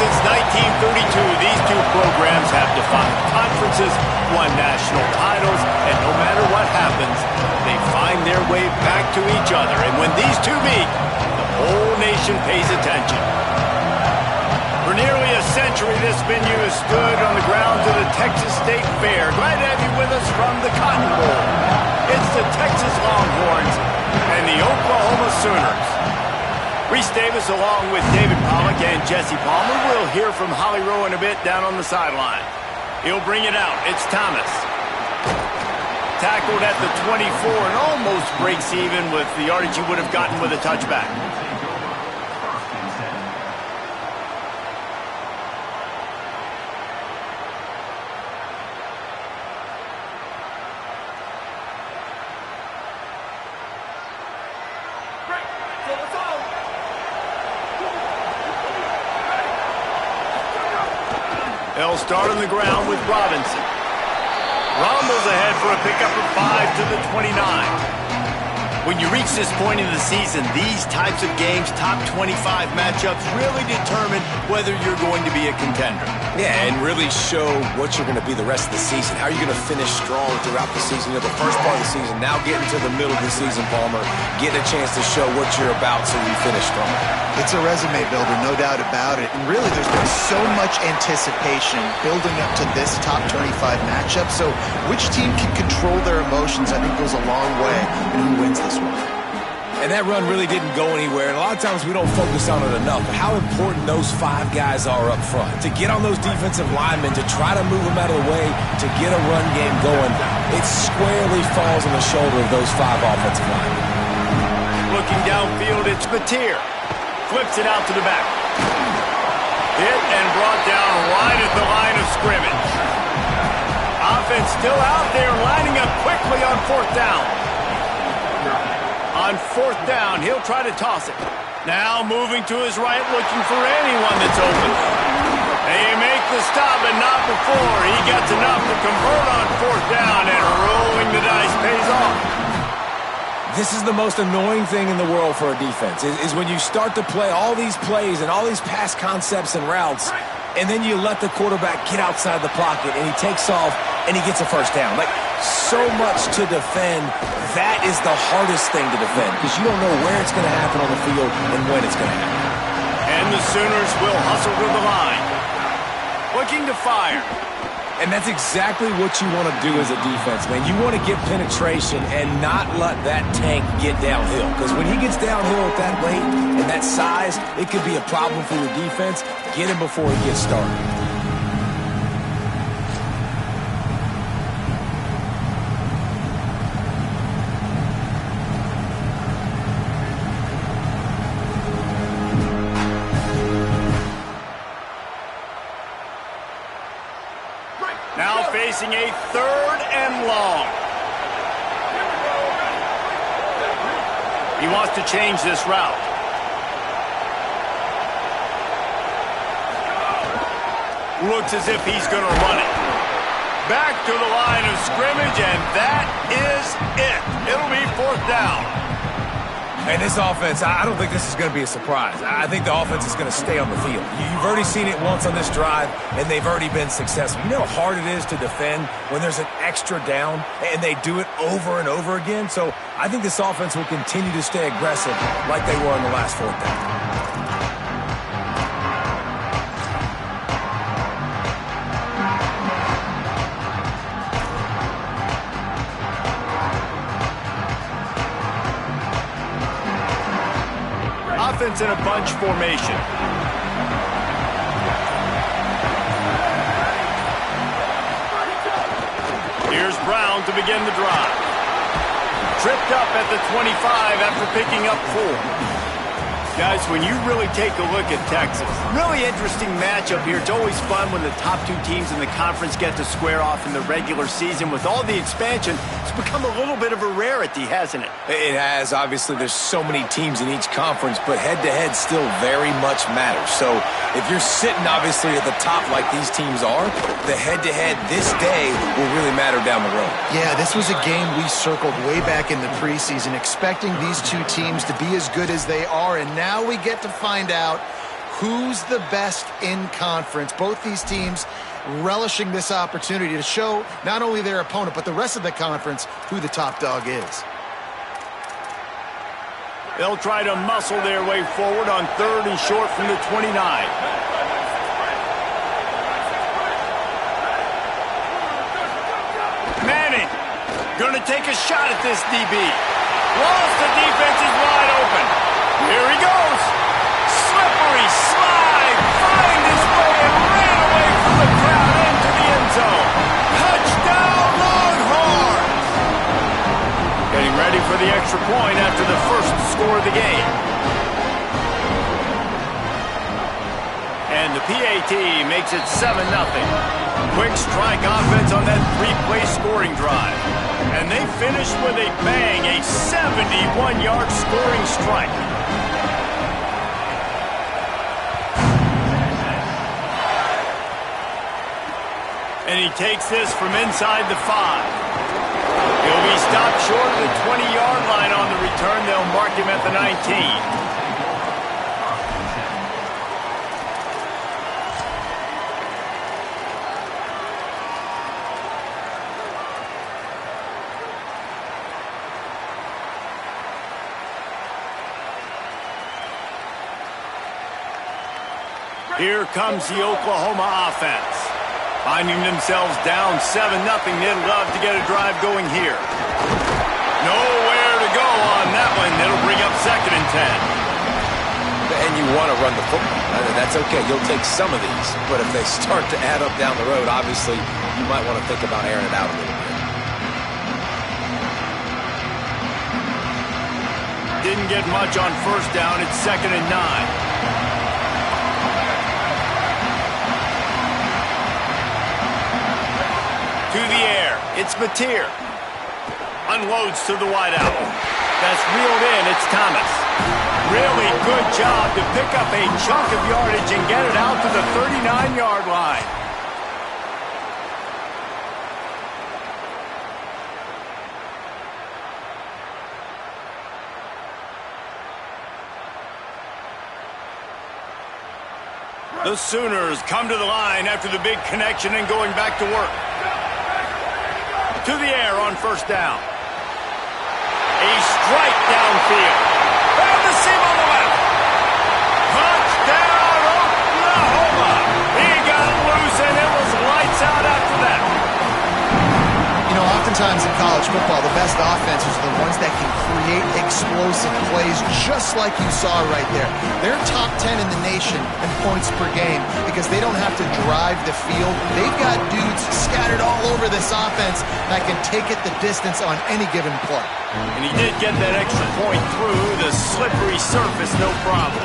Since 1932, these two programs have defined conferences, won national titles, and no matter what happens, they find their way back to each other. And when these two meet, the whole nation pays attention. For nearly a century, this venue has stood on the grounds of the Texas State Fair. Glad to have you with us from the Cotton Bowl. It's the Texas Longhorns and the Oklahoma Sooners. Reese Davis along with David Pollack and Jesse Palmer. We'll hear from Holly Rowe in a bit down on the sideline. He'll bring it out. It's Thomas. Tackled at the 24 and almost breaks even with the yardage he would have gotten with a touchback. They'll start on the ground with Robinson. Rumbles ahead for a pickup of 5 to the 29. When you reach this point in the season, these types of games, top 25 matchups, really determine whether you're going to be a contender. Yeah, and really show what you're going to be the rest of the season. How are you going to finish strong throughout the season? You know, the first part of the season, now getting to the middle of the season, Palmer, getting a chance to show what you're about so you finish strong. It's a resume builder, no doubt about it. And really, there's been so much anticipation building up to this top 25 matchup. So which team can control their emotions, I think, goes a long way in who wins this one. And that run really didn't go anywhere. And a lot of times we don't focus on it enough. But how important those 5 guys are up front. To get on those defensive linemen, to try to move them out of the way, to get a run game going, it squarely falls on the shoulder of those 5 offensive linemen. Looking downfield, it's Mateer. Flips it out to the back. Hit and brought down right at the line of scrimmage. Offense still out there, lining up quickly on 4th down. On 4th down, he'll try to toss it. Now moving to his right, looking for anyone that's open. They make the stop, but not before. He gets enough to convert on 4th down, and rolling the dice pays off. This is the most annoying thing in the world for a defense, is when you start to play all these plays and all these pass concepts and routes, and then you let the quarterback get outside the pocket, and he takes off, and he gets a first down. Like, so much to defend. That is the hardest thing to defend, because you don't know where it's going to happen on the field and when it's going to happen. And the Sooners will hustle to the line. Looking to fire. And that's exactly what you want to do as a defense, man. You want to get penetration and not let that tank get downhill. Because when he gets downhill at that weight and that size, it could be a problem for your defense. Get him before he gets started. Now facing a 3rd and long. He wants to change this route. Looks as if he's going to run it. Back to the line of scrimmage, and that is it. It'll be 4th down. And this offense, I don't think this is going to be a surprise. I think the offense is going to stay on the field. You've already seen it once on this drive, and they've already been successful. You know how hard it is to defend when there's an extra down, and they do it over and over again? So I think this offense will continue to stay aggressive like they were in the last 4th down. Offense in a bunch formation. Here's Brown to begin the drive. Tripped up at the 25 after picking up 4. Guys, when you really take a look at Texas, really interesting matchup here. It's always fun when the top 2 teams in the conference get to square off in the regular season. With all the expansion, it's become a little bit of a rarity, hasn't it? It has. Obviously, there's so many teams in each conference, but head-to-head still very much matters. So if you're sitting, obviously, at the top like these teams are, the head-to-head this day will really matter down the road. Yeah, this was a game we circled way back in the preseason, expecting these 2 teams to be as good as they are, and now we get to find out who's the best in conference. Both these teams relishing this opportunity to show not only their opponent, but the rest of the conference who the top dog is. They'll try to muscle their way forward on 3rd and short from the 29. Manning, going to take a shot at this DB. Lost, the defense is wide open. Here he goes. Slippery slide, find his way and ran away from the crowd into the end zone. Touchdown, Longhorns! Getting ready for the extra point after the first score of the game. And the PAT makes it 7-0. Quick strike offense on that 3-play scoring drive. And they finished with a bang, a 71-yard scoring strike. And he takes this from inside the 5. He'll be stopped short of the 20-yard line on the return. They'll mark him at the 19. Here comes the Oklahoma offense. Finding themselves down 7-0, they'd love to get a drive going here. Nowhere to go on that one. It'll bring up 2nd and 10. And you want to run the football. That's okay. You'll take some of these. But if they start to add up down the road, obviously, you might want to think about airing it out a little bit. Didn't get much on 1st down. It's 2nd and 9. To the air, it's Mateer. Unloads to the wideout. That's reeled in, it's Thomas. Really good job to pick up a chunk of yardage and get it out to the 39-yard line. The Sooners come to the line after the big connection and going back to work. To the air on 1st down. A strike downfield. Found the seam on the left. Touchdown, Oklahoma. He got loose and it was lights out after that. You know, oftentimes in college football, the best offenses are the ones that can create explosive plays, just like you saw right there. They're top 10 in the nation in points per game because they don't have to drive the field. They've got dudes scattered all over this offense that can take it the distance on any given play. And he did get that extra point through the slippery surface, no problem.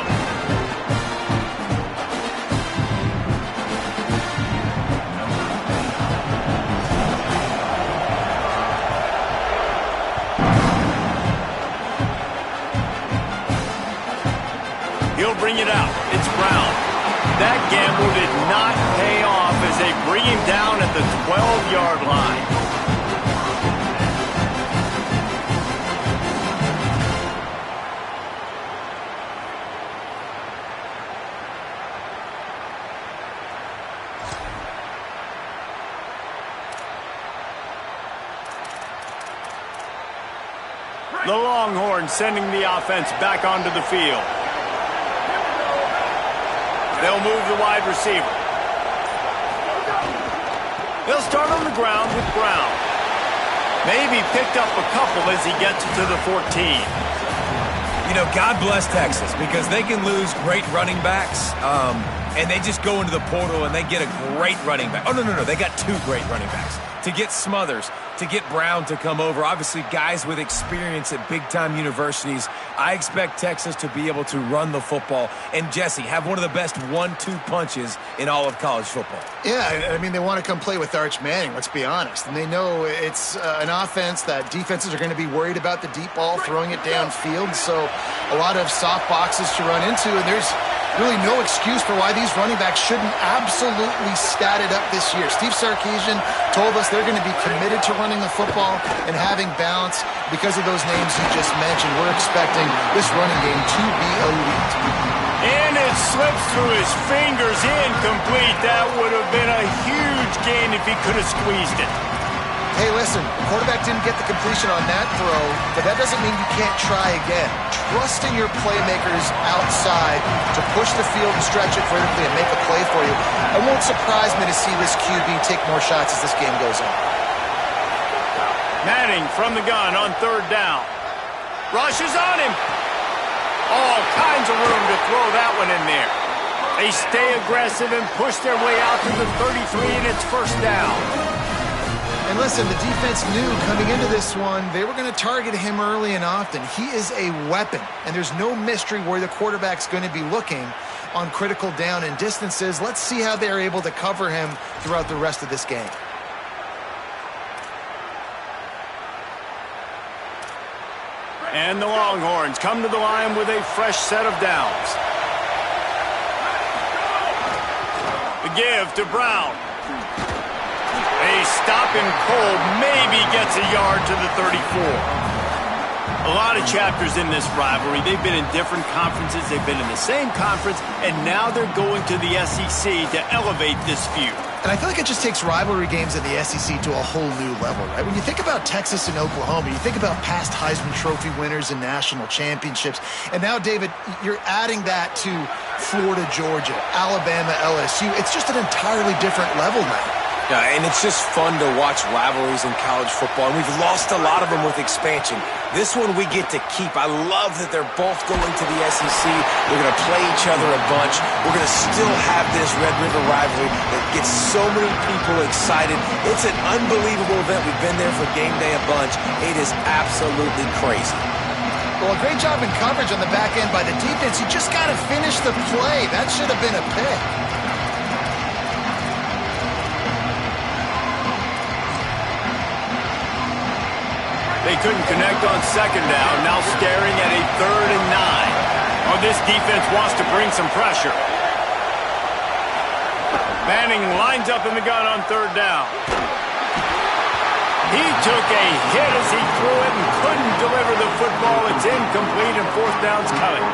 He'll bring it out. It's Brown. That gamble did not pay off as they bring him down at the 12-yard line. The Longhorns sending the offense back onto the field. They'll move the wide receiver. They'll start on the ground with Brown. Maybe picked up a couple as he gets to the 14. You know, God bless Texas because they can lose great running backs, and they just go into the portal and they get a great running back. Oh, no. They got 2 great running backs. To get Smothers, to get Brown to come over, obviously guys with experience at big-time universities. I expect Texas to be able to run the football and, Jesse, have one of the best 1-2 punches in all of college football. Yeah, I mean, they want to come play with Arch Manning, let's be honest. And they know it's an offense that defenses are going to be worried about the deep ball, throwing it downfield. So a lot of soft boxes to run into, and there's really no excuse for why these running backs shouldn't absolutely stat it up this year. Steve Sarkisian told us they're going to be committed to running the football and having balance because of those names you just mentioned. We're expecting this running game to be elite. And it slips through his fingers, incomplete. That would have been a huge gain if he could have squeezed it. Hey, listen, the quarterback didn't get the completion on that throw, but that doesn't mean you can't try again. Trusting your playmakers outside to push the field and stretch it vertically and make a play for you. It won't surprise me to see this QB take more shots as this game goes on. Manning from the gun on third down. Rushes on him. All kinds of room to throw that one in there. They stay aggressive and push their way out to the 33, and it's first down. And listen, the defense knew coming into this one, they were going to target him early and often. He is a weapon, and there's no mystery where the quarterback's going to be looking on critical down and distances. Let's see how they're able to cover him throughout the rest of this game. And the Longhorns come to the line with a fresh set of downs. The give to Brown. They stop him cold, maybe gets a yard to the 34. A lot of chapters in this rivalry. They've been in different conferences, they've been in the same conference, and now they're going to the SEC to elevate this feud. And I feel like it just takes rivalry games in the SEC to a whole new level, right? When you think about Texas and Oklahoma, you think about past Heisman Trophy winners and national championships. And now, David, you're adding that to Florida, Georgia, Alabama, LSU. It's just an entirely different level now. Yeah, and it's just fun to watch rivalries in college football, and we've lost a lot of them with expansion. This one we get to keep. I love that they're both going to the SEC. They're going to play each other a bunch. We're going to still have this Red River rivalry that gets so many people excited. It's an unbelievable event. We've been there for game day a bunch. It is absolutely crazy. Well, a great job in coverage on the back end by the defense. You just got to finish the play. That should have been a pick. They couldn't connect on second down, now staring at a 3rd and 9. Oh, this defense wants to bring some pressure. Manning lines up in the gun on 3rd down. He took a hit as he threw it and couldn't deliver the football. It's incomplete and 4th down's coming.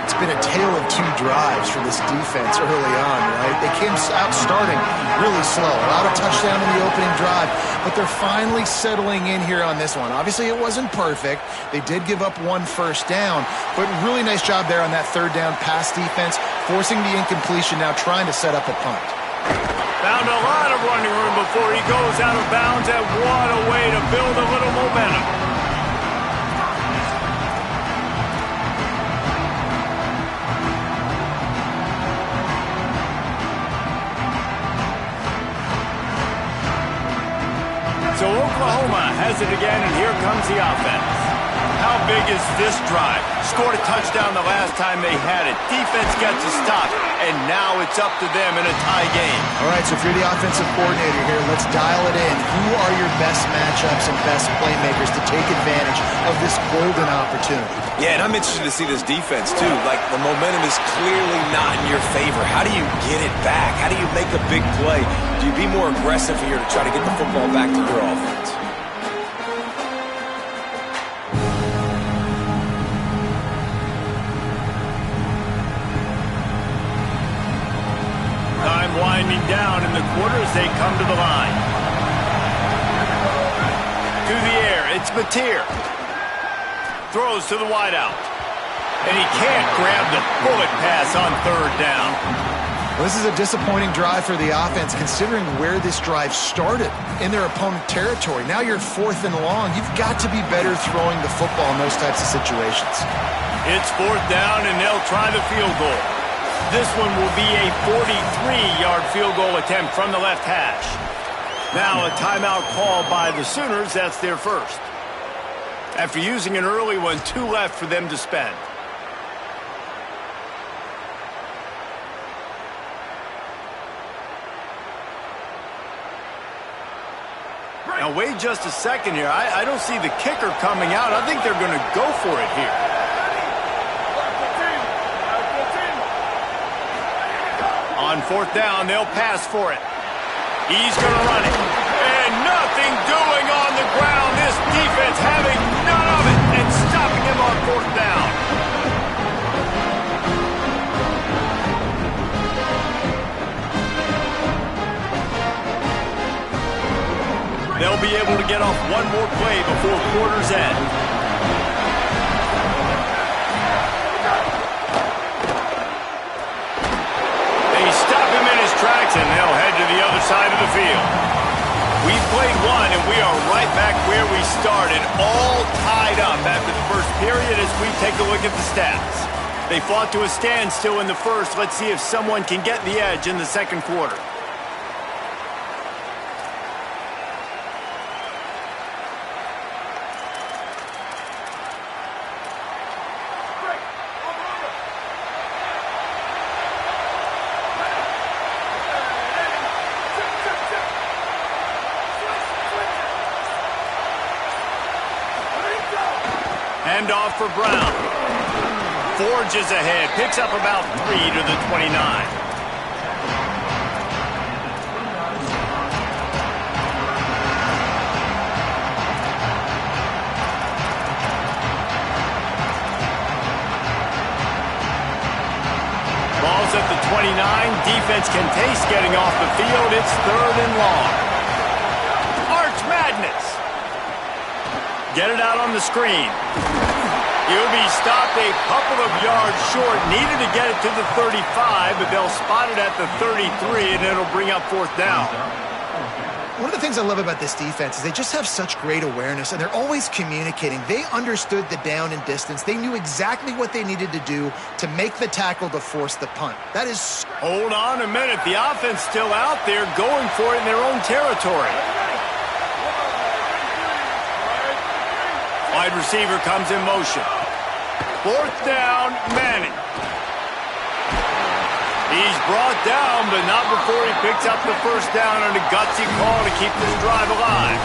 It's been a tale of two drives for this defense early on, right? They came out starting really slow, allowed a touchdown in the opening drive, but they're finally settling in here on this one. Obviously, it wasn't perfect. They did give up 1 first down, but really nice job there on that 3rd down pass defense, forcing the incompletion, now trying to set up a punt. Found a lot of running room before he goes out of bounds, and what a way to build a little momentum. So Oklahoma has it again, and here comes the offense. How big is this drive? Scored a touchdown the last time they had it. Defense gets a stop, and now it's up to them in a tie game. All right, so if you're the offensive coordinator here, let's dial it in. Who are your best matchups and best playmakers to take advantage of this golden opportunity? Yeah, and I'm interested to see this defense, too. Like, the momentum is clearly not in your favor. How do you get it back? How do you make a big play? Do you be more aggressive here to try to get the football back to your offense? Time winding down in the quarter as they come to the line. To the air, it's Mateer. Throws to the wideout. And he can't grab the bullet pass on 3rd down. Well, this is a disappointing drive for the offense, considering where this drive started in their opponent territory. Now you're 4th and long. You've got to be better throwing the football in those types of situations. It's 4th down, and they'll try the field goal. This one will be a 43-yard field goal attempt from the left hash. Now a timeout call by the Sooners. That's their first. After using an early one, 2 left for them to spend. Now wait just a second here. I don't see the kicker coming out. I think they're going to go for it here. On 4th down, they'll pass for it. He's going to run it. And nothing doing on the ground. This defense having none of it and stopping him on 4th down. able to get off one more play before quarter's end. They stop him in his tracks, and they'll head to the other side of the field. We played one, and we are right back where we started, all tied up after the first period as we take a look at the stats. They fought to a standstill in the first. Let's see if someone can get the edge in the second quarter. Hand off for Brown. Forges ahead, picks up about 3 to the 29. Ball's at the 29. Defense can taste getting off the field. It's 3rd and long. Arch Madness. Get it out on the screen. He'll be stopped a couple of yards short. Needed to get it to the 35, but they'll spot it at the 33, and it'll bring up 4th down. One of the things I love about this defense is they just have such great awareness, and they're always communicating. They understood the down and distance. They knew exactly what they needed to do to make the tackle to force the punt. That is... Hold on a minute. The offense still out there going for it in their own territory. Wide receiver comes in motion. 4th down, Manning. He's brought down, but not before he picks up the 1st down on a gutsy call to keep this drive alive.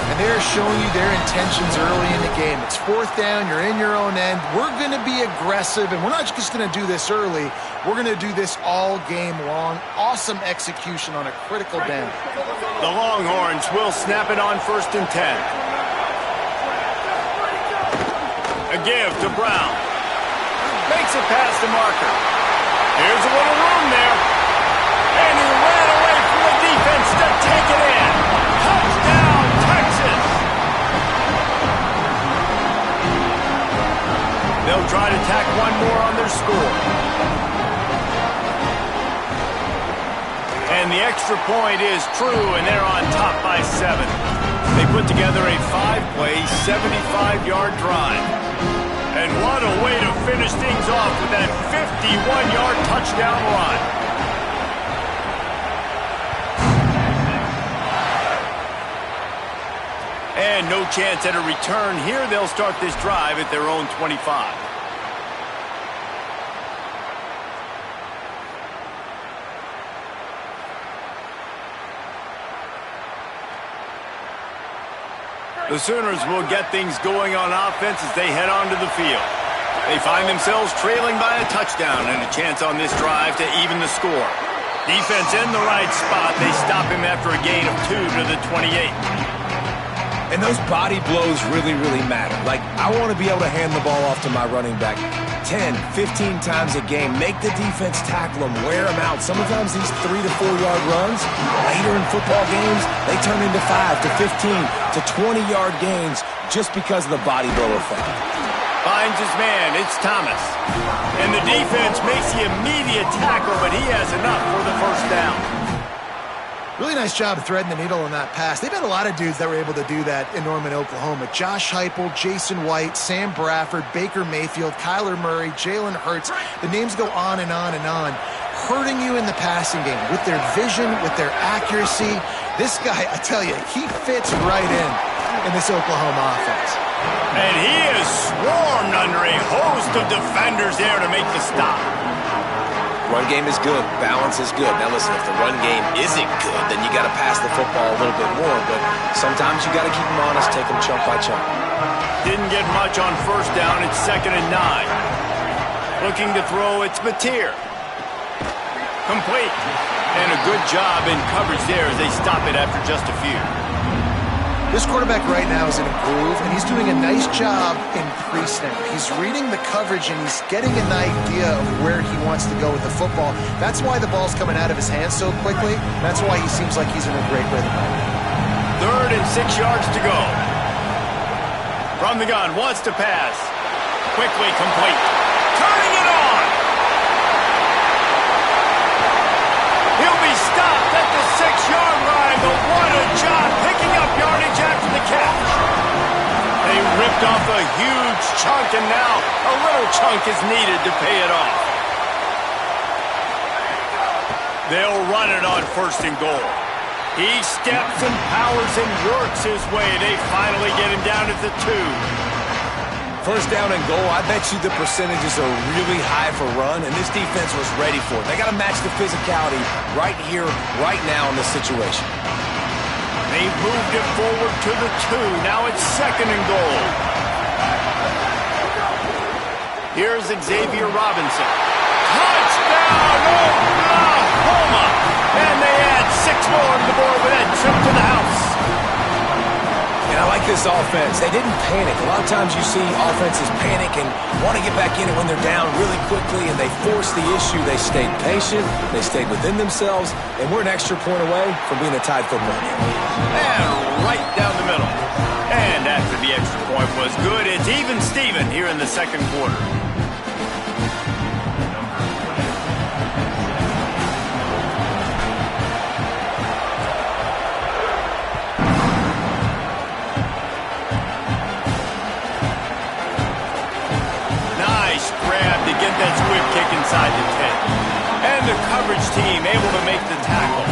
And they're showing you their intentions early in the game. It's 4th down, you're in your own end. We're going to be aggressive, and we're not just going to do this early. We're going to do this all game long. Awesome execution on a critical down. The Longhorns will snap it on 1st and 10. A give to Brown. Makes it past the marker. Here's a little room there. And he ran away from the defense to take it in. Touchdown, Texas! They'll try to tack one more on their score. And the extra point is true, and they're on top by 7. They put together a 5-play, 75-yard drive. And what a way to finish things off with that 51-yard touchdown run. And no chance at a return here. They'll start this drive at their own 25. The Sooners will get things going on offense as they head onto the field. They find themselves trailing by a touchdown and a chance on this drive to even the score. Defense in the right spot. They stop him after a gain of 2 to the 28. And those body blows really, really matter. Like, I want to be able to hand the ball off to my running back 10, 15 times a game. Make the defense tackle them, wear them out. Sometimes these 3 to 4 yard runs, later in football games, they turn into 5 to 15 to 20-yard gains just because of the body blow effect. Finds his man. It's Thomas. And the defense makes the immediate tackle, but he has enough for the 1st down. Really nice job of threading the needle on that pass. They've had a lot of dudes that were able to do that in Norman, Oklahoma. Josh Heupel, Jason White, Sam Bradford, Baker Mayfield, Kyler Murray, Jalen Hurts. The names go on and on and on. Hurting you in the passing game with their vision, with their accuracy. This guy, I tell you, he fits right in this Oklahoma offense. And he is swarmed under a host of defenders there to make the stop. Run game is good. Balance is good. Now listen, if the run game isn't good, then you got to pass the football a little bit more. But sometimes you got to keep them honest, take them chunk by chunk. Didn't get much on 1st down. It's 2nd and 9. Looking to throw, it's Mateer. Complete. And a good job in coverage there as they stop it after just a few. This quarterback right now is in a groove, and he's doing a nice job in pre-snap. He's reading the coverage, and he's getting an idea of where he wants to go with the football. That's why the ball's coming out of his hands so quickly. That's why he seems like he's in a great rhythm right now. 3rd and 6 yards to go. From the gun, wants to pass. Quickly complete. Turning it on. He'll be stopped at the 6-yard line, but what a job picking up yardage after the catch. They ripped off a huge chunk, and now a little chunk is needed to pay it off. They'll run it on 1st and goal. He steps and powers and works his way. They finally get him down at the 2. 1st down and goal, I bet you the percentages are really high for run, and this defense was ready for it. They got to match the physicality right here, right now in this situation. They moved it forward to the 2. Now it's 2nd and goal. Here's Xavier Robinson. Touchdown, Oklahoma! And they add 6 more to the board with that trip to the house. And I like this offense. They didn't panic. A lot of times you see offenses panic and want to get back in it when they're down really quickly, and they force the issue. They stayed patient. They stayed within themselves, and we're an extra point away from being a tied football game. And right down the middle. And after the extra point was good, it's even Steven here in the 2nd quarter. Inside the 10. And the coverage team able to make the tackle.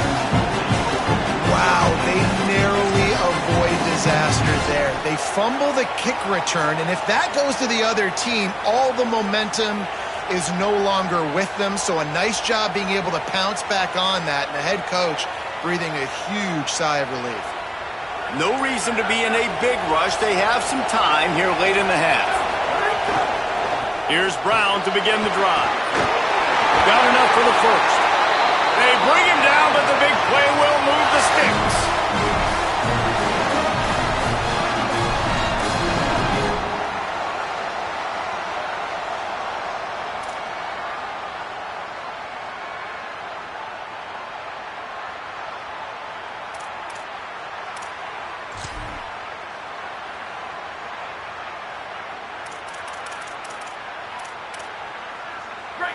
Wow, they narrowly avoid disaster there. They fumble the kick return, and if that goes to the other team, all the momentum is no longer with them. So a nice job being able to pounce back on that, and the head coach breathing a huge sigh of relief. No reason to be in a big rush. They have some time here late in the half. Here's Brown to begin the drive. Got enough for the 1st. They bring him down, but the big play will move the sticks.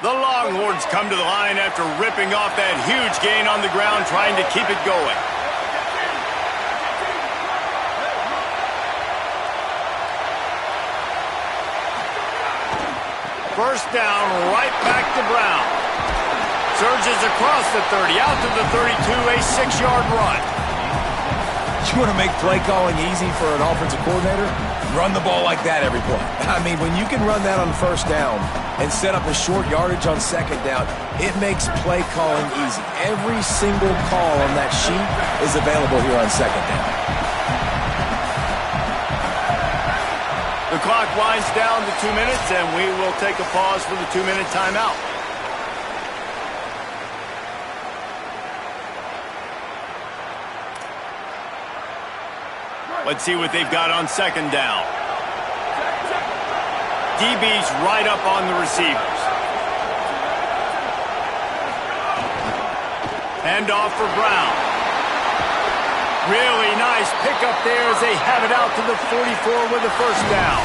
The Longhorns come to the line after ripping off that huge gain on the ground, trying to keep it going. First down, right back to Brown. Surges across the 30, out to the 32, a 6-yard run. You want to make play calling easy for an offensive coordinator? Run the ball like that every play. I mean, when you can run that on 1st down and set up a short yardage on 2nd down, it makes play calling easy. Every single call on that sheet is available here on 2nd down. The clock winds down to 2 minutes, and we will take a pause for the 2-minute timeout. Let's see what they've got on 2nd down. DB's right up on the receivers. Hand off for Brown. Really nice pickup there as they have it out to the 44 with the 1st down.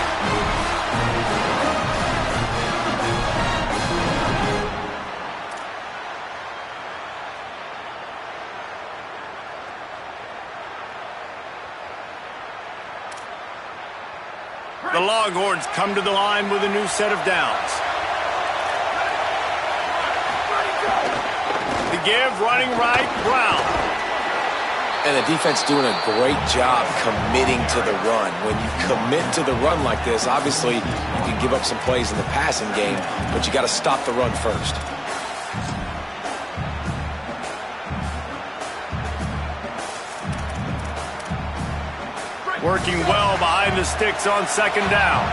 The Longhorns come to the line with a new set of downs. The give, running right, Brown. And the defense doing a great job committing to the run. When you commit to the run like this, obviously you can give up some plays in the passing game, but you got to stop the run first. Working well behind the sticks on 2nd down.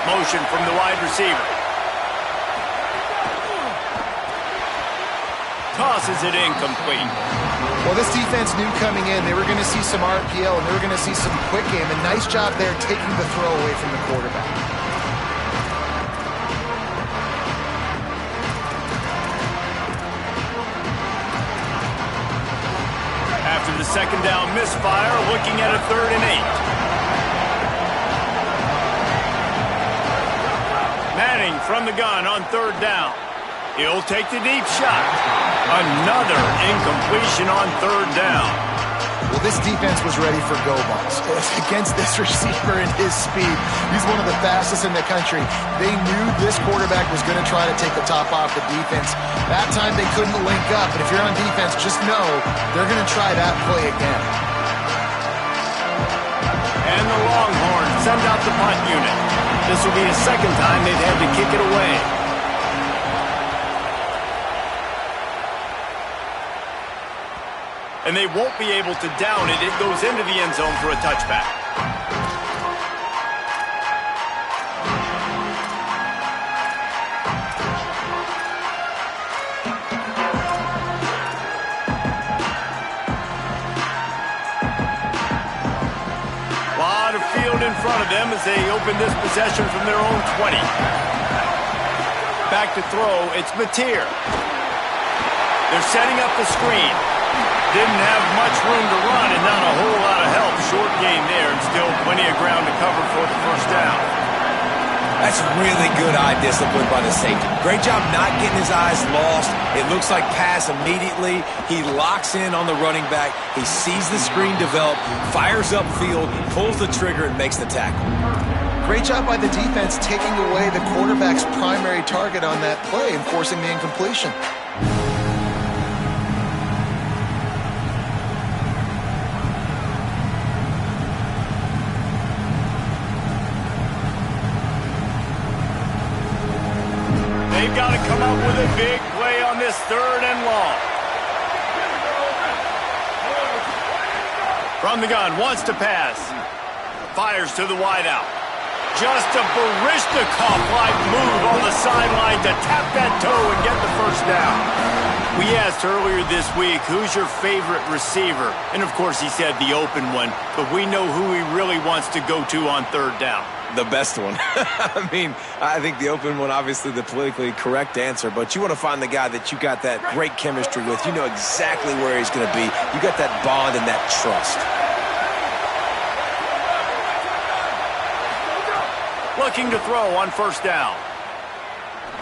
Motion from the wide receiver. Tosses it incomplete. Well, this defense knew coming in they were going to see some RPO and they were going to see some quick game. A nice job there taking the throw away from the quarterback. After second down misfire, looking at a 3rd and 8. Manning from the gun on 3rd down. He'll take the deep shot. Another incompletion on 3rd down. Well, this defense was ready for go balls. Against this receiver and his speed, he's one of the fastest in the country. They knew this quarterback was going to try to take the top off the defense. That time they couldn't link up, but if you're on defense, just know they're going to try that play again. And the Longhorns send out the punt unit. This will be the second time they've had to kick it away. And they won't be able to down it. It goes into the end zone for a touchback. Lot of field in front of them as they open this possession from their own 20. Back to throw, it's Mateer. They're setting up the screen. Didn't have much room to run and not a whole lot of help. Short game there and still plenty of ground to cover for the 1st down. That's really good eye discipline by the safety. Great job not getting his eyes lost. It looks like pass immediately. He locks in on the running back. He sees the screen develop, fires upfield, pulls the trigger, and makes the tackle. Great job by the defense taking away the quarterback's primary target on that play and forcing the incompletion. They've got to come up with a big play on this 3rd and long. From the gun, wants to pass. Fires to the wideout. Just a Baryshnikov-like move on the sideline to tap that toe and get the 1st down. We asked earlier this week, who's your favorite receiver? And, of course, he said the open one. But we know who he really wants to go to on 3rd down. The best one. I mean, I think the open one, obviously the politically correct answer, but you want to find the guy that you got that great chemistry with. You know exactly where he's going to be. You got that bond and that trust. Looking to throw on 1st down.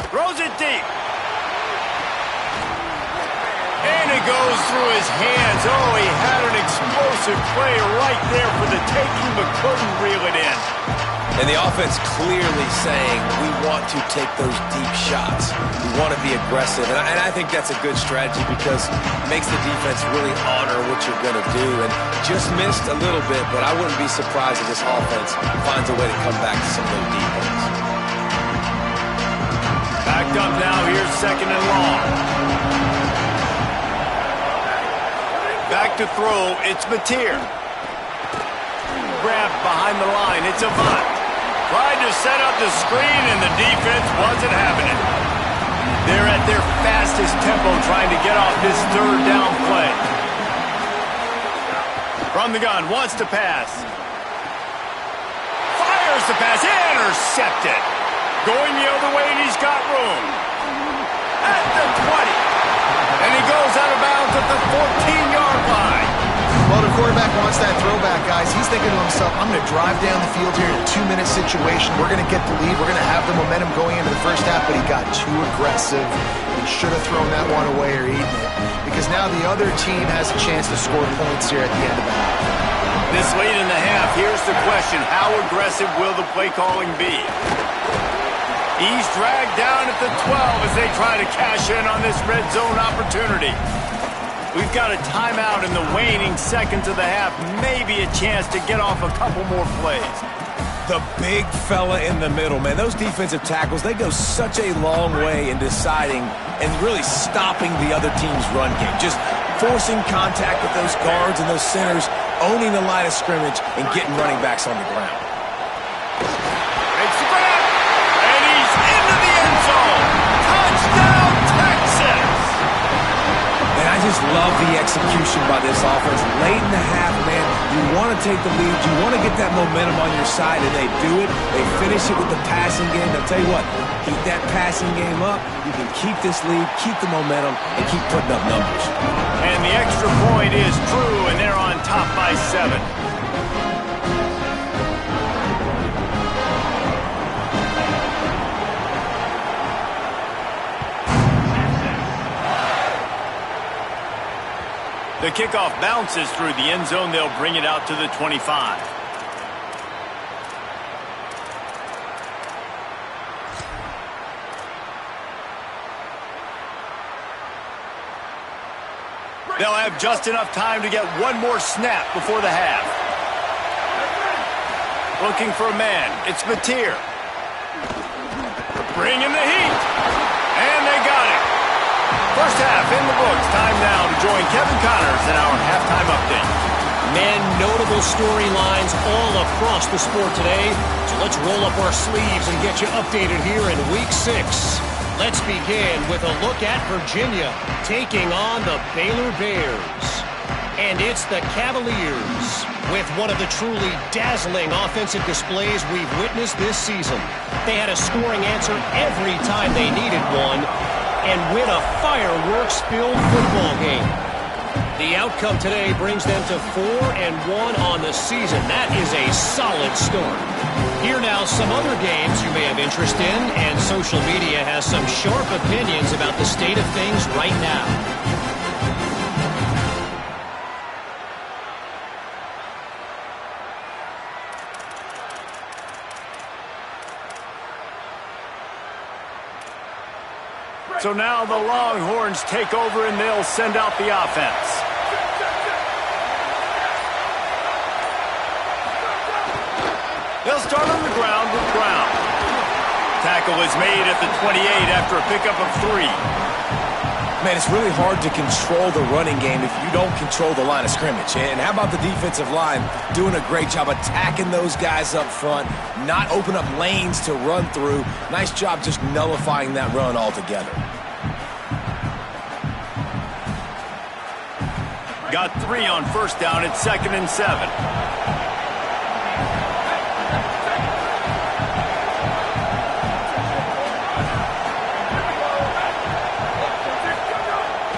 Throws it deep. And it goes through his hands. Oh, he had an explosive play right there for the taking, but couldn't reel it in. And the offense clearly saying, we want to take those deep shots. We want to be aggressive. And I think that's a good strategy because it makes the defense really honor what you're going to do. And just missed a little bit, but I wouldn't be surprised if this offense finds a way to come back to some of those deep ones. Backed up now, here's 2nd and long. Back to throw, it's Mateer. Grabbed behind the line, it's Avant. Tried to set up the screen, and the defense wasn't having it. They're at their fastest tempo trying to get off this 3rd down play. From the gun, wants to pass. Fires the pass, intercepted. Going the other way, and he's got room. At the 20. And he goes out of bounds at the 14-yard line. Well, the quarterback wants that throwback, guys. He's thinking to himself, I'm going to drive down the field here in a 2-minute situation. We're going to get the lead. We're going to have the momentum going into the 1st half, but he got too aggressive. He should have thrown that one away or eaten it because now the other team has a chance to score points here at the end of the half. This late in the half, here's the question. How aggressive will the play calling be? He's dragged down at the 12 as they try to cash in on this red zone opportunity. We've got a timeout in the waning seconds of the half. Maybe a chance to get off a couple more plays. The big fella in the middle, man. Those defensive tackles, they go such a long way in deciding and really stopping the other team's run game. Just forcing contact with those guards and those centers, owning the line of scrimmage, and getting running backs on the ground. Makes the grab, and he's into the end zone. Touchdown, Texas! And I just love the execution by this offense. Late in the half, man, You want to take the lead. You want to get that momentum on your side, and they do it. They finish it with the passing game. I'll tell you what, keep that passing game up. You can keep this lead, keep the momentum, and keep putting up numbers. And the extra point is true, and they're on top by 7. The kickoff bounces through the end zone. They'll bring it out to the 25. They'll have just enough time to get one more snap before the half. Looking for a man. It's Mateer. Bringing the heat. And they got it. First half in the books. Time now to join Kevin Connors in our halftime update. Man, notable storylines all across the sport today. So let's roll up our sleeves and get you updated here in Week 6. Let's begin with a look at Virginia taking on the Baylor Bears. And it's the Cavaliers with one of the truly dazzling offensive displays we've witnessed this season. They had a scoring answer every time they needed one and win a fireworks-filled football game. The outcome today brings them to 4-1 on the season. That is a solid start. Here now, some other games you may have interest in, and social media has some sharp opinions about the state of things right now. So now the Longhorns take over and they'll send out the offense. They'll start on the ground with Brown. Tackle is made at the 28 after a pickup of 3. Man, it's really hard to control the running game if you don't control the line of scrimmage. And how about the defensive line doing a great job attacking those guys up front, not open up lanes to run through. Nice job just nullifying that run altogether. Got 3 on first down. It's 2nd and 7.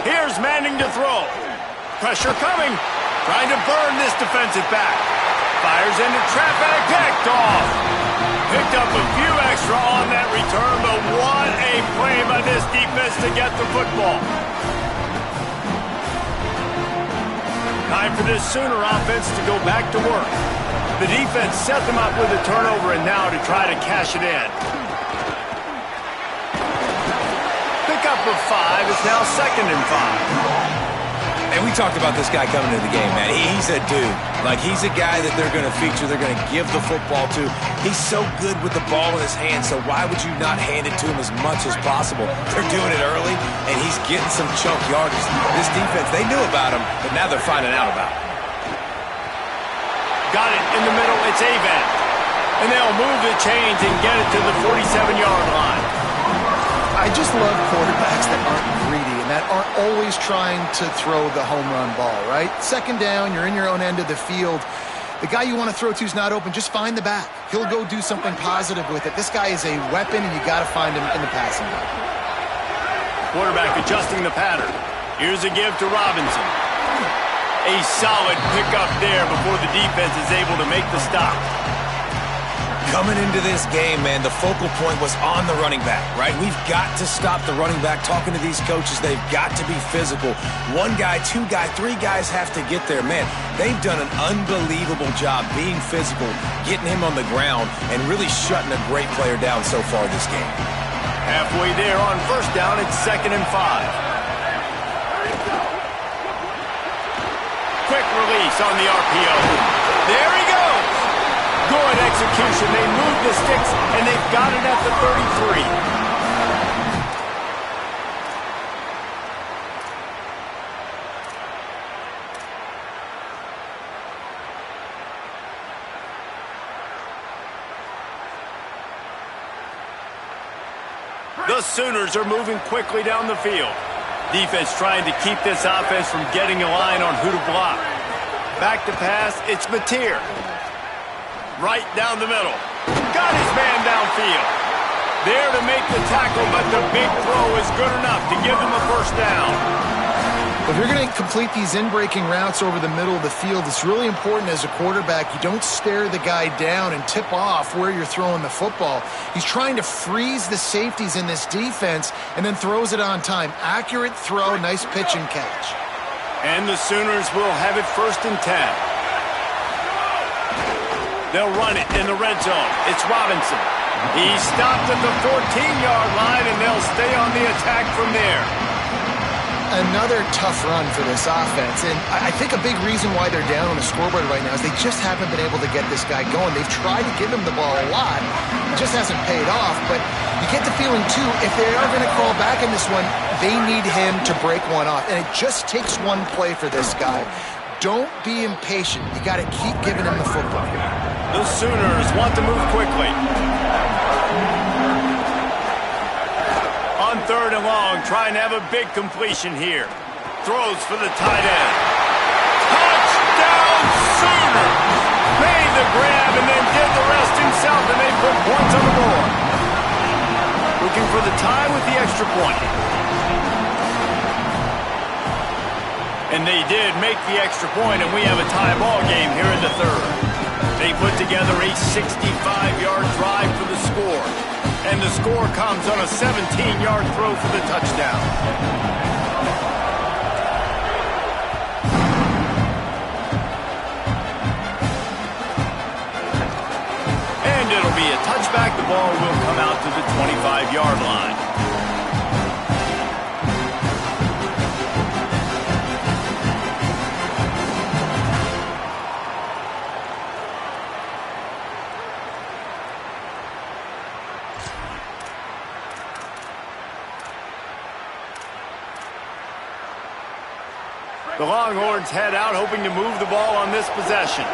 Here's Manning to throw. Pressure coming. Trying to burn this defensive back. Fires into traffic. Picked off. Picked up a few extra on that return, but what a play by this defense to get the football. Time for this Sooner offense to go back to work. The defense set them up with a turnover and now to try to cash it in. Pickup of 5 is now 2nd and 5. And we talked about this guy coming into the game, man. He's a dude. Like, he's a guy that they're going to feature, they're going to give the football to. He's so good with the ball in his hand, so why would you not hand it to him as much as possible? They're doing it early, and he's getting some chunk yardage. This defense, they knew about him, but now they're finding out about him. Got it in the middle. It's Avant. And they'll move the chains and get it to the 47-yard line. I just love quarterbacks that aren't greedy and that aren't always trying to throw the home run ball, right? 2nd down, you're in your own end of the field. The guy you want to throw to is not open. Just find the back. He'll go do something positive with it. This guy is a weapon, and you got to find him in the passing game. Quarterback adjusting the pattern. Here's a give to Robinson. A solid pickup there before the defense is able to make the stop. Coming into this game, man, the focal point was on the running back, right? We've got to stop the running back. Talking to these coaches, they've got to be physical. 1 guy, 2 guy, 3 guys have to get there. Man, they've done an unbelievable job being physical, getting him on the ground, and really shutting a great player down so far this game. Halfway there on first down, it's 2nd and 5. Quick release on the RPO. There he goes. Good execution. They move the sticks, and they've got it at the 33. The Sooners are moving quickly down the field. Defense trying to keep this offense from getting a line on who to block. Back to pass, it's Mateer. Right down the middle. Got his man downfield. There to make the tackle, but the big throw is good enough to give them a first down. If you're going to complete these in-breaking routes over the middle of the field, it's really important as a quarterback you don't stare the guy down and tip off where you're throwing the football. He's trying to freeze the safeties in this defense and then throws it on time. Accurate throw, nice pitch and catch. And the Sooners will have it 1st and 10. They'll run it in the red zone. It's Robinson. He stopped at the 14-yard line, and they'll stay on the attack from there. Another tough run for this offense, and I think a big reason why they're down on the scoreboard right now is they just haven't been able to get this guy going. They've tried to give him the ball a lot. It just hasn't paid off, but you get the feeling, too, if they are going to crawl back in this one, they need him to break one off, and it just takes one play for this guy. Don't be impatient. You got to keep giving him the football. The Sooners want to move quickly. On 3rd and long, trying to have a big completion here. Throws for the tight end. Touchdown, Sooners! Made the grab and then did the rest himself, and they put points on the board. Looking for the tie with the extra point. And they did make the extra point, and we have a tie ball game here in the 3rd. They put together a 65-yard drive for the score. And the score comes on a 17-yard throw for the touchdown. And it'll be a touchback. The ball will come out to the 25-yard line. The Longhorns head out, hoping to move the ball on this possession.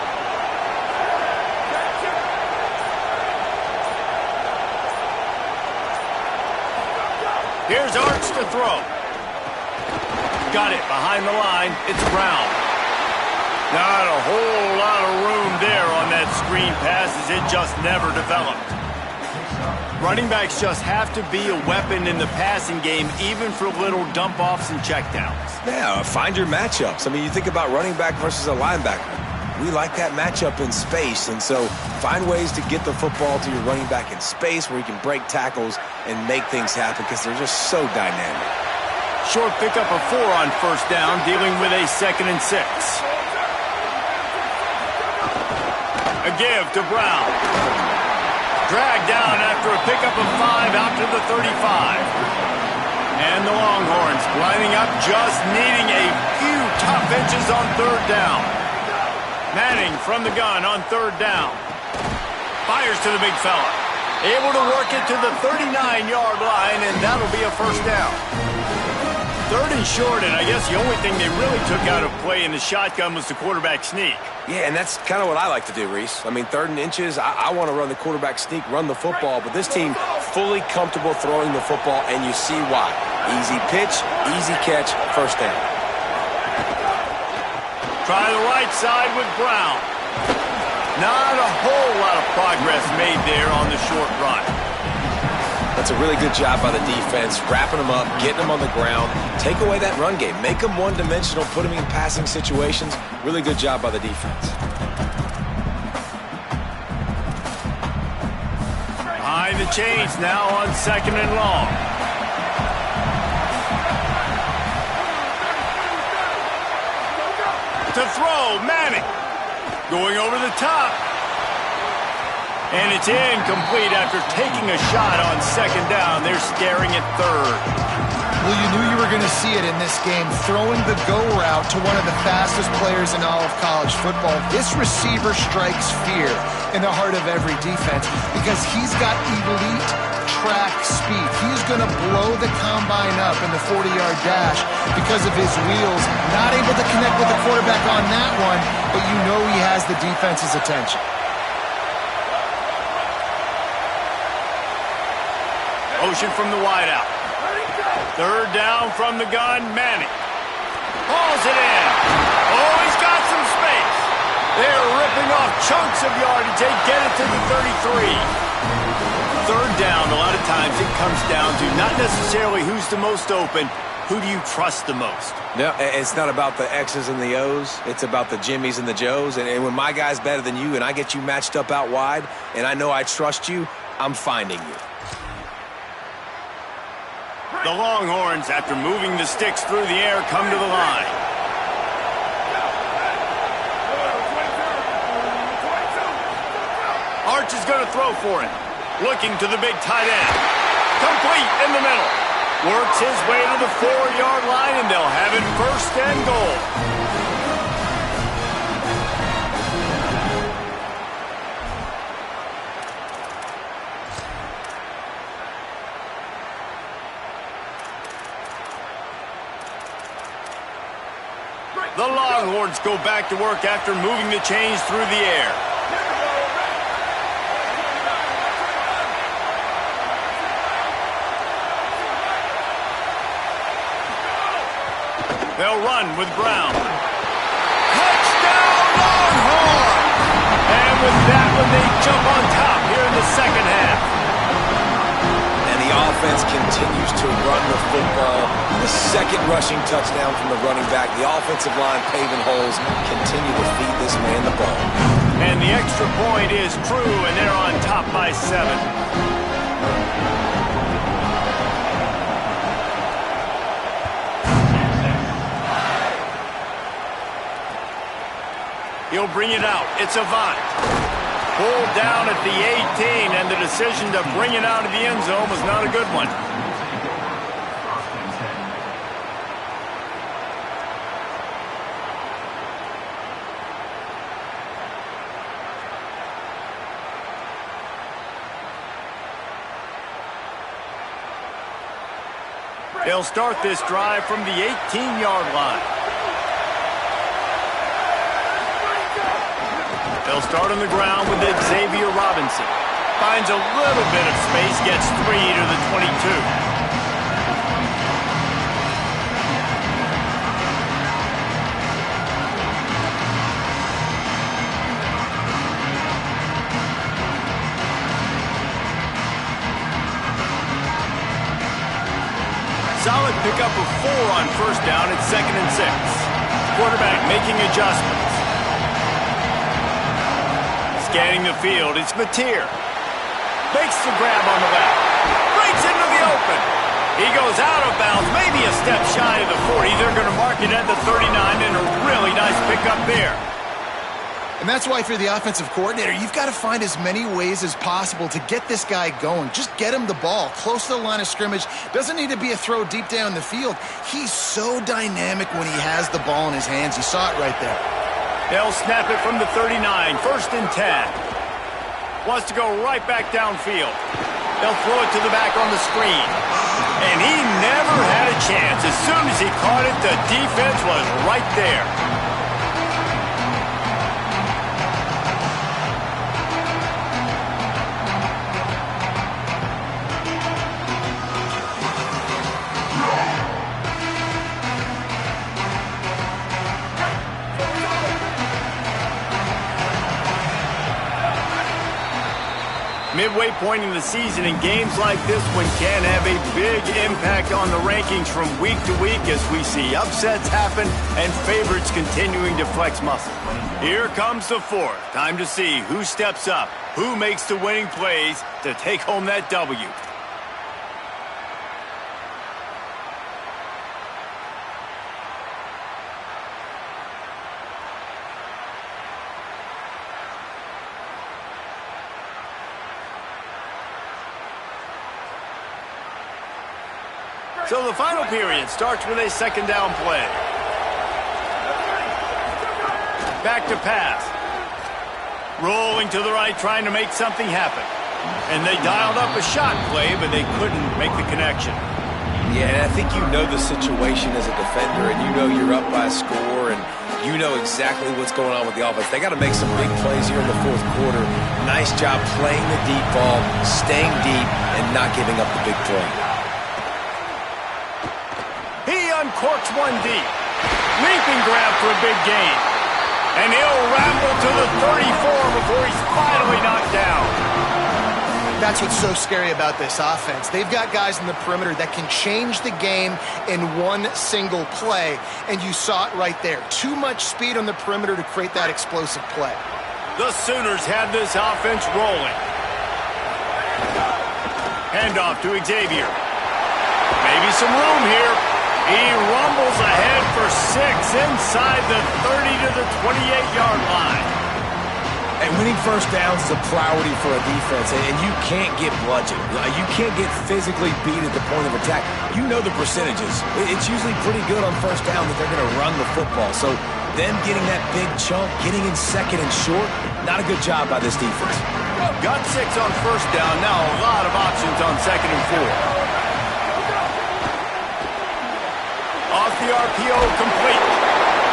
Here's Arch to throw. Got it behind the line. It's Brown. Not a whole lot of room there on that screen pass as it just never developed. Running backs just have to be a weapon in the passing game, even for little dump-offs and checkdowns. Yeah, find your matchups. I mean, you think about running back versus a linebacker. We like that matchup in space, and so find ways to get the football to your running back in space where you can break tackles and make things happen because they're just so dynamic. Short pickup of 4 on 1st down, dealing with a 2nd and 6. A give to Brown. Dragged down after a pickup of 5 out to the 35. And the Longhorns lining up, just needing a few tough inches on 3rd down. Manning from the gun on 3rd down. Fires to the big fella. Able to work it to the 39-yard line, and that'll be a 1st down. 3rd and short, and I guess the only thing they really took out of play in the shotgun was the quarterback sneak. Yeah, and that's kind of what I like to do, Reese. I mean, 3rd and inches, I want to run the quarterback sneak, run the football, but this team fully comfortable throwing the football, and you see why. Easy pitch, easy catch, 1st down. Try the right side with Brown. Not a whole lot of progress made there on the short run. That's a really good job by the defense, wrapping them up, getting them on the ground. Take away that run game. Make them one-dimensional, put them in passing situations. Really good job by the defense. Behind the chains now on 2nd and long. To throw, Manning. Going over the top. And it's incomplete after taking a shot on 2nd down. They're staring at 3rd. Well, you knew you were going to see it in this game, throwing the go route to one of the fastest players in all of college football. This receiver strikes fear in the heart of every defense because he's got elite track speed. He's going to blow the combine up in the 40-yard dash because of his wheels. Not able to connect with the quarterback on that one, but you know he has the defense's attention. Motion from the wideout. 3rd down from the gun, Manning. Hauls it in. Oh, he's got some space. chunks of yardage. They get it to the 33. Third down, a lot of times it comes down to not necessarily who's the most open, who do you trust the most? No, it's not about the X's and the O's. It's about the Jimmies and the Joes. And when my guy's better than you and I get you matched up out wide and I know I trust you, I'm finding you. The Longhorns, after moving the sticks through the air, come to the line. Arch is going to throw for it. Looking to the big tight end. Complete in the middle. Works his way to the 4-yard line, and they'll have it first and goal. The Longhorns go back to work after moving the chains through the air. They'll run with Brown. Touchdown, Longhorns! And with that one, they jump on top here in the second half. And the offense continues to run the football. The second rushing touchdown from the running back. The offensive line paving holes. Continue to feed this man the ball. And the extra point is true, and they're on top by 7. He'll bring it out. It's Avant. Pulled down at the 18, and the decision to bring it out of the end zone was not a good one. They'll start this drive from the 18-yard line. They'll start on the ground with Xavier Robinson. Finds a little bit of space, gets 3 to the 22. Solid pickup of 4 on first down at 2nd and 6. Quarterback making adjustments. Scanning the field, it's Mateer. Makes the grab on the left. Breaks into the open. He goes out of bounds, maybe a step shy of the 40. They're going to mark it at the 39, and a really nice pickup there. And that's why if you're the offensive coordinator, you've got to find as many ways as possible to get this guy going. Just get him the ball close to the line of scrimmage. Doesn't need to be a throw deep down the field. He's so dynamic when he has the ball in his hands. You saw it right there. They'll snap it from the 39, 1st and 10. Wants to go right back downfield. They'll throw it to the back on the screen. And he never had a chance. As soon as he caught it, the defense was right there. Midway point in the season, and games like this one can have a big impact on the rankings from week to week as we see upsets happen and favorites continuing to flex muscle. Here comes the 4th. Time to see who steps up, who makes the winning plays to take home that W. So the final period starts with a 2nd down play. Back to pass. Rolling to the right, trying to make something happen. And they dialed up a shot play, but they couldn't make the connection. Yeah, and I think you know the situation as a defender, and you know you're up by a score, and you know exactly what's going on with the offense. They got to make some big plays here in the 4th quarter. Nice job playing the deep ball, staying deep, and not giving up the big play. Uncorks one deep. Leaping grab for a big gain. And he'll ramble to the 34 before he's finally knocked down. That's what's so scary about this offense. They've got guys in the perimeter that can change the game in one single play, and you saw it right there. Too much speed on the perimeter to create that explosive play. The Sooners have this offense rolling. Handoff to Xavier. Maybe some room here. He rumbles ahead for 6 inside the 30 to the 28-yard line. And winning first downs is a priority for a defense, and you can't get bludgeoned. You can't get physically beat at the point of attack. You know the percentages. It's usually pretty good on first down that they're going to run the football. So them getting that big chunk, getting in second and short, not a good job by this defense. Got 6 on first down. Now a lot of options on second and 4. Off the RPO, complete.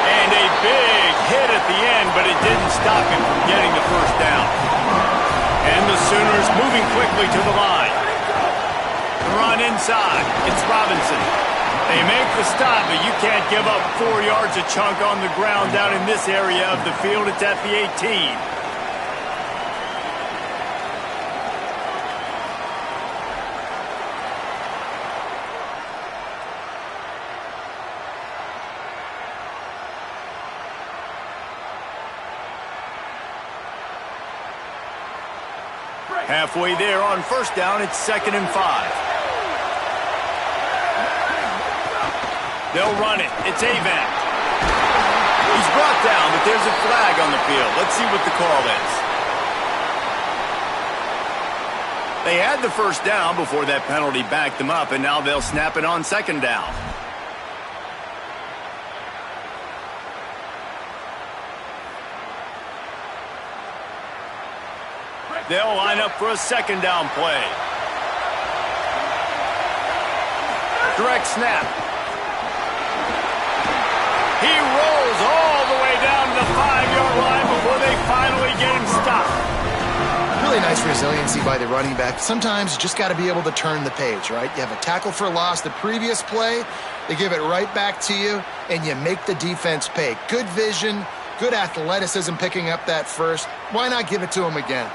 And a big hit at the end, but it didn't stop him from getting the first down. And the Sooners moving quickly to the line. The run inside. It's Robinson. They make the stop, but you can't give up 4 yards a chunk on the ground down in this area of the field. It's at the 18. Halfway there on first down, it's 2nd and 5. They'll run it. It's Avant. He's brought down, but there's a flag on the field. Let's see what the call is. They had the first down before that penalty backed them up, and now they'll snap it on 2nd down. They'll line up for a 2nd down play. Direct snap. He rolls all the way down to the 5-yard line before they finally get him stopped. Really nice resiliency by the running back. Sometimes you just got to be able to turn the page, right? You have a tackle for loss the previous play, they give it right back to you, and you make the defense pay. Good vision, good athleticism picking up that first. Why not give it to him again?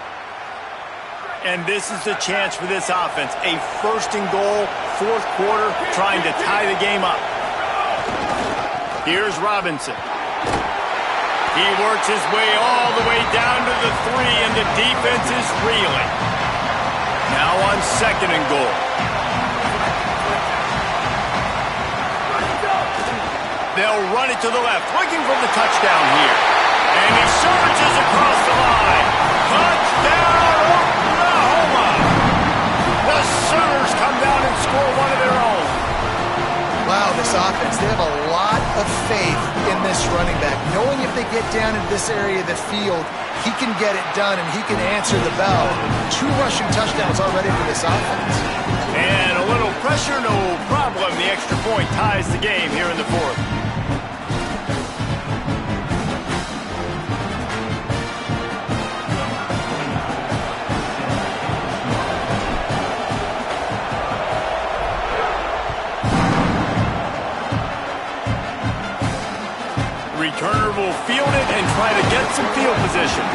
And this is the chance for this offense. A 1st and goal, 4th quarter, trying to tie the game up. Here's Robinson. He works his way all the way down to the 3, and the defense is reeling. Now on 2nd and goal. They'll run it to the left, looking for the touchdown here. And he surges across the line. Touchdown! The Sooners come down and score one of their own. Wow, this offense, they have a lot of faith in this running back. Knowing if they get down into this area of the field, he can get it done and he can answer the bell. 2 rushing touchdowns already for this offense. And a little pressure, no problem. The extra point ties the game here in the 4th. Returner will field it and try to get some field position.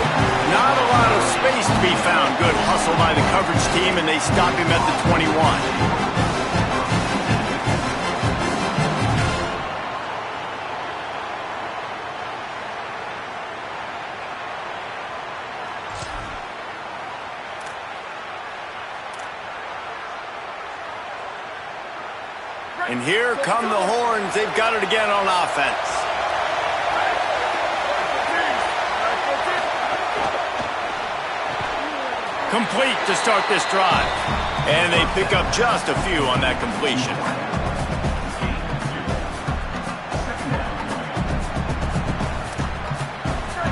Not a lot of space to be found. Good hustle by the coverage team, and they stop him at the 21. And here come the horns. They've got it again on offense. Complete to start this drive. And they pick up just a few on that completion.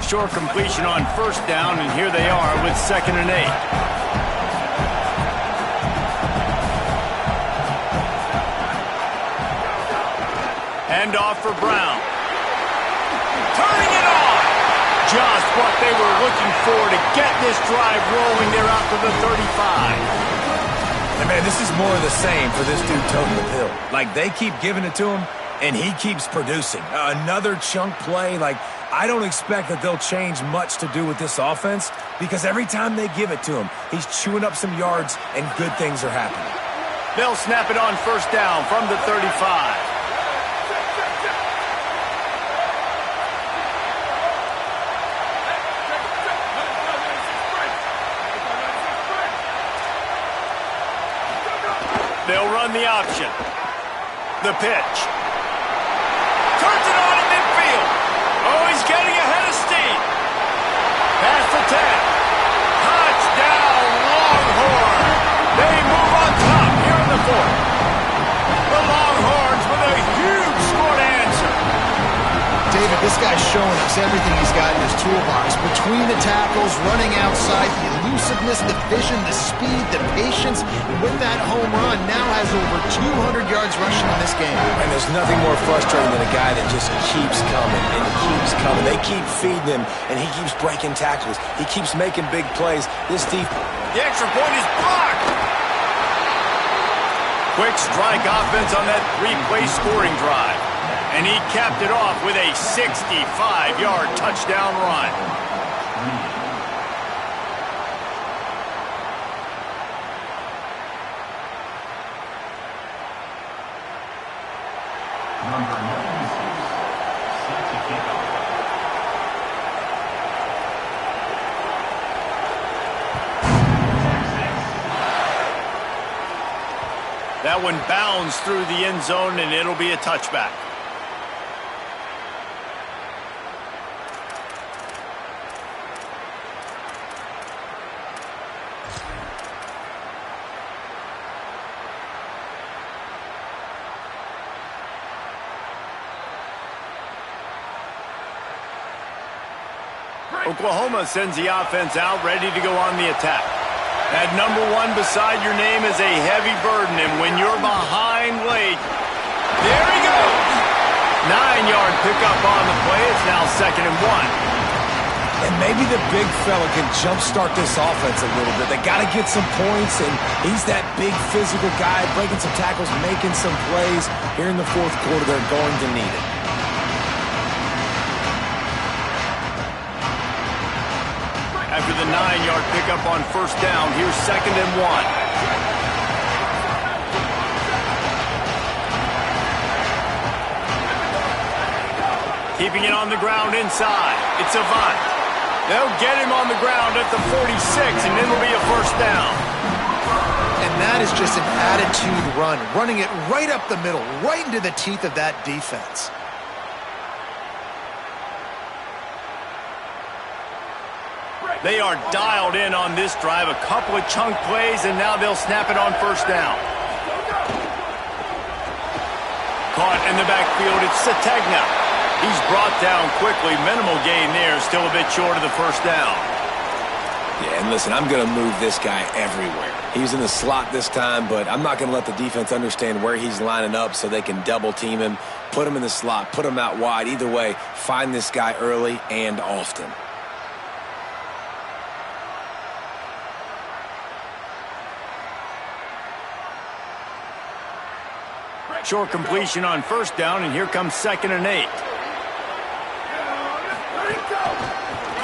Short completion on first down, and here they are with 2nd and 8. Handoff for Brown. Turning it on. Just what they were looking for to get this drive rolling. They're out to the 35. And man, this is more of the same for this dude toting the pill. Like, they keep giving it to him, and he keeps producing. Another chunk play, like, I don't expect that they'll change much to do with this offense because every time they give it to him, he's chewing up some yards and good things are happening. They'll snap it on first down from the 35. They'll run the option. The pitch. Turns it on in midfield. Oh, he's getting ahead of steam. Past the 10. Touchdown, Longhorn. They move on top here in the fourth. The Longhorns with a huge score to answer. David, this guy's showing us everything he's got in his toolbox. Between the tackles, running outside, the elusiveness, the vision, the speed, the patience. And with that home run, now has over 200 yards rushing in this game. And there's nothing more frustrating than a guy that just keeps coming and keeps coming. They keep feeding him, and he keeps breaking tackles. He keeps making big plays. This defense... The extra point is blocked. Quick strike offense on that three-play scoring drive. And he capped it off with a 65-yard touchdown run. That one bounds through the end zone, and it'll be a touchback. Oklahoma sends the offense out, ready to go on the attack. That number 1 beside your name is a heavy burden, and when you're behind late, there he goes. 9-yard pickup on the play. It's now 2nd and 1. And maybe the big fella can jumpstart this offense a little bit. They got to get some points, and he's that big physical guy, breaking some tackles, making some plays. Here in the fourth quarter, they're going to need it. After the 9-yard pickup on first down, here's 2nd and 1. Keeping it on the ground inside. It's Avant. They'll get him on the ground at the 46, and it'll be a first down. And that is just an attitude run, running it right up the middle, right into the teeth of that defense. They are dialed in on this drive. A couple of chunk plays, and now they'll snap it on first down. Caught in the backfield, it's Sategna. He's brought down quickly. Minimal gain there, still a bit short of the first down. Yeah, and listen, I'm going to move this guy everywhere. He's in the slot this time, but I'm not going to let the defense understand where he's lining up so they can double team him, put him in the slot, put him out wide. Either way, find this guy early and often. Short completion on first down, and here comes 2nd and 8.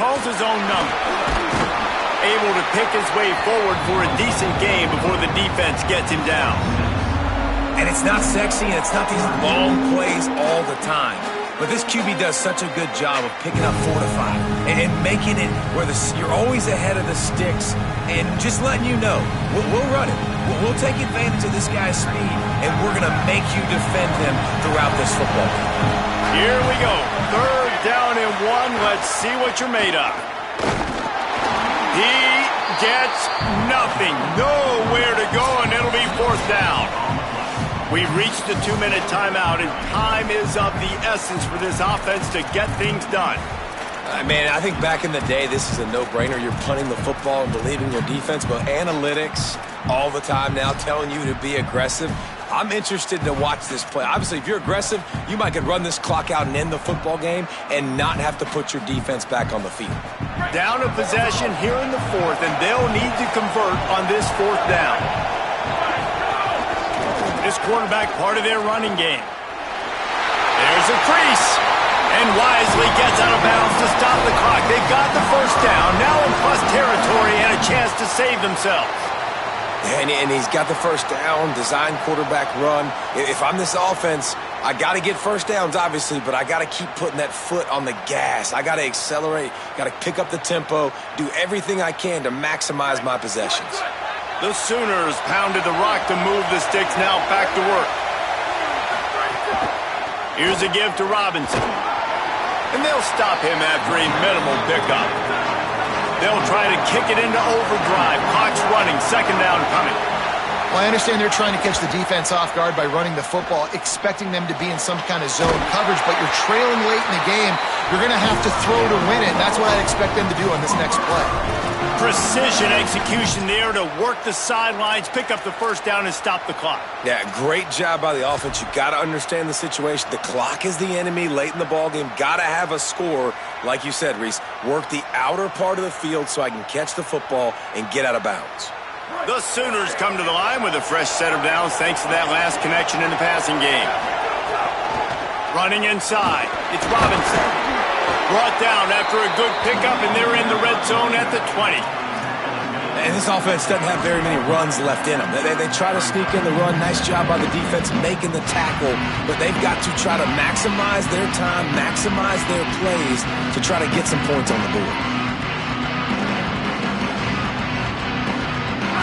Calls his own number. Able to pick his way forward for a decent gain before the defense gets him down. And it's not sexy, and it's not these long plays all the time. But this QB does such a good job of picking up 4 to 5 and making it where you're always ahead of the sticks and just letting you know, we'll run it. We'll take advantage of this guy's speed, and we're going to make you defend him throughout this football game. Here we go. 3rd down and 1. Let's see what you're made of. He gets nothing. Nowhere to go, and it'll be 4th down. We've reached the 2-minute timeout, and time is of the essence for this offense to get things done. Man, I think back in the day, this is a no-brainer. You're punting the football and believing your defense, but analytics all the time now telling you to be aggressive. I'm interested to watch this play. Obviously, if you're aggressive, you might could run this clock out and end the football game and not have to put your defense back on the field. Down a possession here in the 4th, and they'll need to convert on this 4th down. This quarterback, part of their running game. There's a crease. And wisely gets out of bounds to stop the clock. They've got the first down, now in plus territory and a chance to save themselves. And he's got the first down, design quarterback run. If I'm this offense, I got to get first downs, obviously, but I got to keep putting that foot on the gas. I got to accelerate, got to pick up the tempo, do everything I can to maximize my possessions. The Sooners pounded the rock to move the sticks, now back to work. Here's a give to Robinson. And they'll stop him after a minimal pickup. They'll try to kick it into overdrive. Clock's running, second down coming. Well, I understand they're trying to catch the defense off guard by running the football, expecting them to be in some kind of zone coverage, but you're trailing late in the game. You're going to have to throw to win it. That's what I'd expect them to do on this next play. Precision execution there to work the sidelines, pick up the first down, and stop the clock. Yeah, great job by the offense. You got to understand the situation. The clock is the enemy late in the ballgame. Got to have a score, like you said, Reese. Work the outer part of the field so I can catch the football and get out of bounds. The Sooners come to the line with a fresh set of downs thanks to that last connection in the passing game. Running inside, it's Robinson. Brought down after a good pickup, and they're in the red zone at the 20. And this offense doesn't have very many runs left in them. They try to sneak in the run. Nice job by the defense making the tackle, but they've got to try to maximize their time, maximize their plays to try to get some points on the board.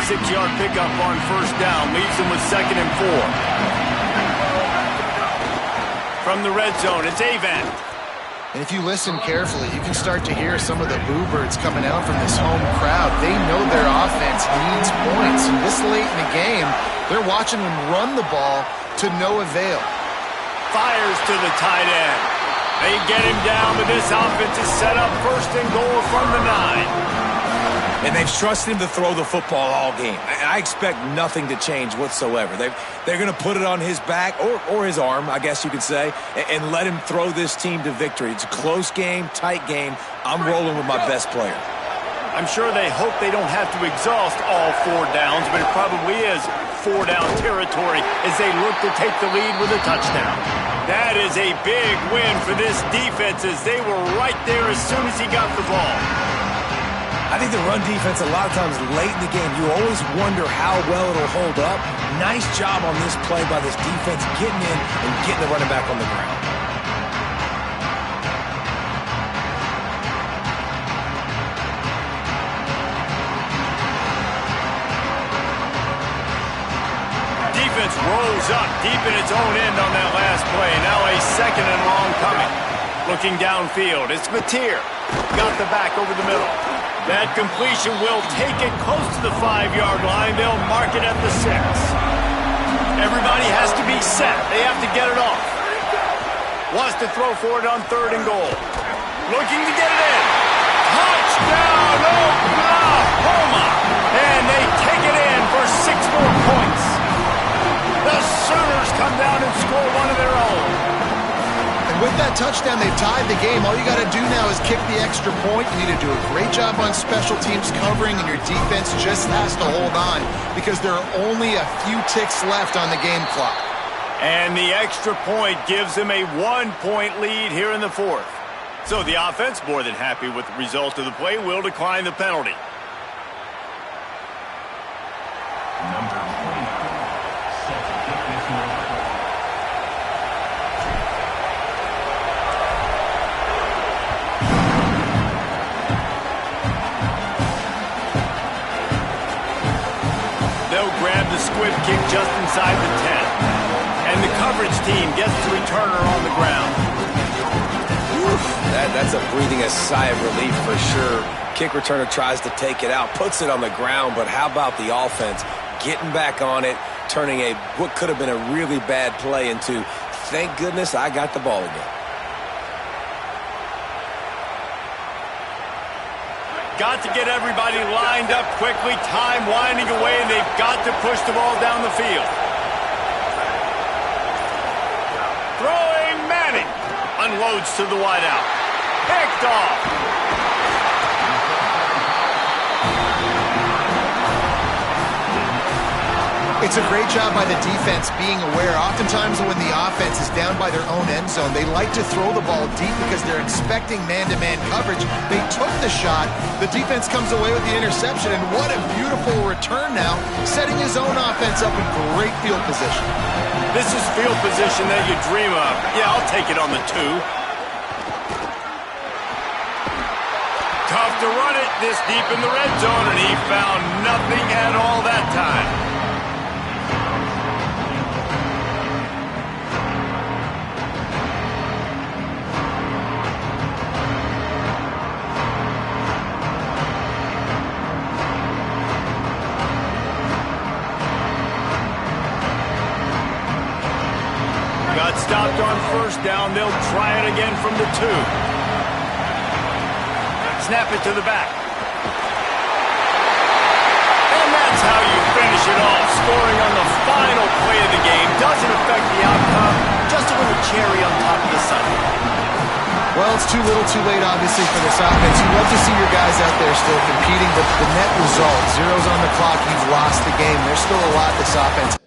6-yard pickup on first down leaves them with 2nd and 4. From the red zone, it's Avant. And if you listen carefully, you can start to hear some of the boo birds coming out from this home crowd. They know their offense needs points. And this late in the game, they're watching them run the ball to no avail. Fires to the tight end. They get him down, but this offense is set up 1st and goal from the 9. And they've trusted him to throw the football all game. I expect nothing to change whatsoever. They're going to put it on his back, or his arm, I guess you could say, and let him throw this team to victory. It's a close game, tight game. I'm rolling with my best player. I'm sure they hope they don't have to exhaust all 4 downs, but it probably is 4-down territory as they look to take the lead with a touchdown. That is a big win for this defense as they were right there as soon as he got the ball. I think the run defense, a lot of times late in the game, you always wonder how well it'll hold up. Nice job on this play by this defense, getting in and getting the running back on the ground. Defense rolls up deep in its own end on that last play. Now a 2nd and long coming. Looking downfield, it's Mateer. Got the back over the middle. That completion will take it close to the 5-yard line. They'll mark it at the 6. Everybody has to be set. They have to get it off. Wants to throw for it on 3rd and goal. Looking to get it in. Touchdown, Oklahoma! And they take it in for 6 more points. The Sooners come down and score one of their own. With that touchdown, they've tied the game. All you got to do now is kick the extra point. You need to do a great job on special teams covering, and your defense just has to hold on because there are only a few ticks left on the game clock. And the extra point gives them a 1-point lead here in the 4th. So the offense, more than happy with the result of the play, will decline the penalty. Number 20, set to kick this one. They'll grab the squib kick just inside the 10. And the coverage team gets the returner on the ground. That's a breathing a sigh of relief for sure. Kick returner tries to take it out, puts it on the ground, but how about the offense getting back on it, turning what could have been a really bad play into, thank goodness I got the ball again. Got to get everybody lined up quickly, time winding away, and they've got to push the ball down the field. Throwing Manning. Unloads to the wideout. Picked off. It's a great job by the defense being aware. Oftentimes when the offense is down by their own end zone, they like to throw the ball deep because they're expecting man-to-man coverage. They took the shot. The defense comes away with the interception, and what a beautiful return now, setting his own offense up in great field position. This is field position that you dream of. Yeah, I'll take it on the 2. Tough to run it this deep in the red zone, and he found nothing at all that time. Got stopped on first down. They'll try it again from the 2. Snap it to the back. And that's how you finish it off. Scoring on the final play of the game doesn't affect the outcome. Just a little cherry on top of the sundae. Well, it's too little too late, obviously, for this offense. You love to see your guys out there still competing, but the net result, zeros on the clock, you've lost the game. There's still a lot this offense